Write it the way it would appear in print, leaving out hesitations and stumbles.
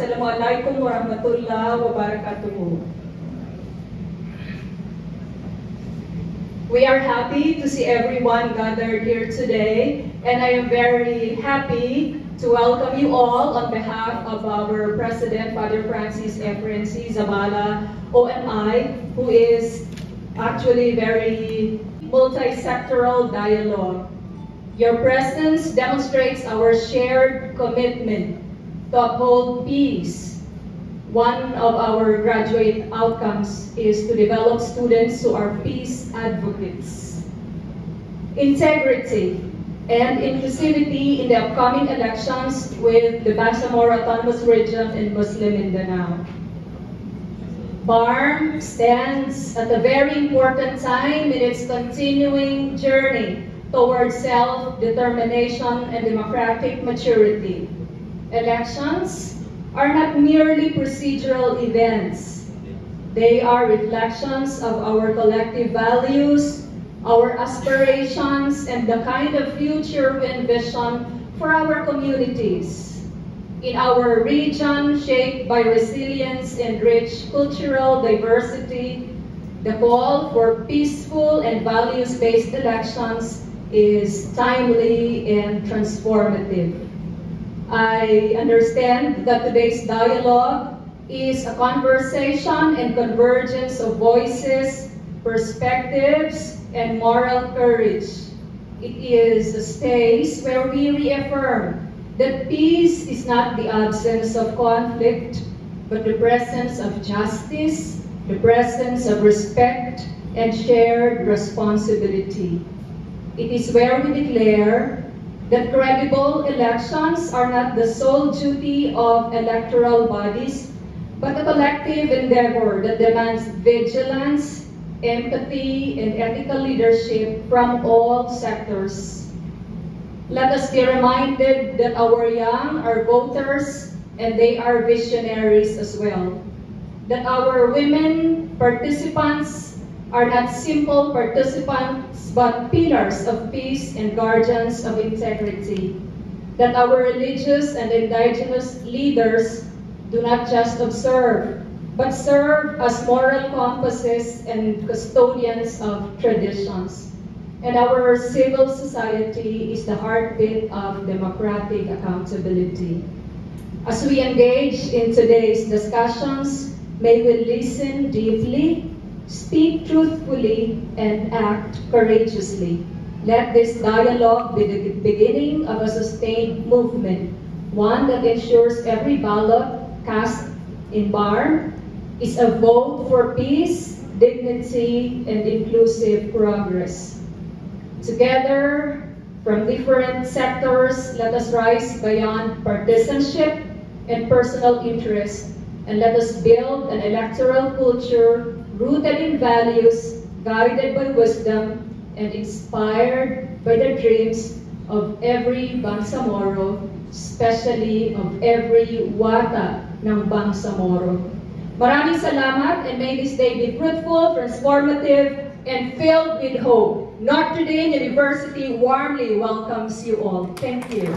Assalamualaikum warahmatullahi wabarakatuh. We are happy to see everyone gathered here today, and I am very happy to welcome you all on behalf of our President, Father Francis Efren C. Zabala, OMI, who is actually very multi-sectoral dialogue. Your presence demonstrates our shared commitment to uphold peace. One of our graduate outcomes is to develop students who are peace advocates. Integrity and inclusivity in the upcoming elections with the Bangsamoro Autonomous Region in Muslim Mindanao. BARM stands at a very important time in its continuing journey towards self-determination and democratic maturity. Elections are not merely procedural events. They are reflections of our collective values, our aspirations, and the kind of future we envision for our communities. In our region, shaped by resilience and rich cultural diversity, the call for peaceful and values-based elections is timely and transformative. I understand that today's dialogue is a conversation and convergence of voices, perspectives, and moral courage. It is a space where we reaffirm that peace is not the absence of conflict, but the presence of justice, the presence of respect, and shared responsibility. It is where we declare that credible elections are not the sole duty of electoral bodies, but a collective endeavor that demands vigilance, empathy, and ethical leadership from all sectors. Let us be reminded that our young are voters and they are visionaries as well. That our women participants are not simple participants but pillars of peace and guardians of integrity. That our religious and indigenous leaders do not just observe, but serve as moral compasses and custodians of traditions. And our civil society is the heartbeat of democratic accountability. As we engage in today's discussions, may we listen deeply, speak truthfully, and act courageously. Let this dialogue be the beginning of a sustained movement, one that ensures every ballot cast in BARM is a vote for peace, dignity, and inclusive progress. Together, from different sectors, let us rise beyond partisanship and personal interest, and let us build an electoral culture rooted in values, guided by wisdom, and inspired by the dreams of every Bangsamoro, especially of every Wata ng Bangsamoro. Maraming salamat, and may this day be fruitful, transformative, and filled with hope. Notre Dame University warmly welcomes you all. Thank you.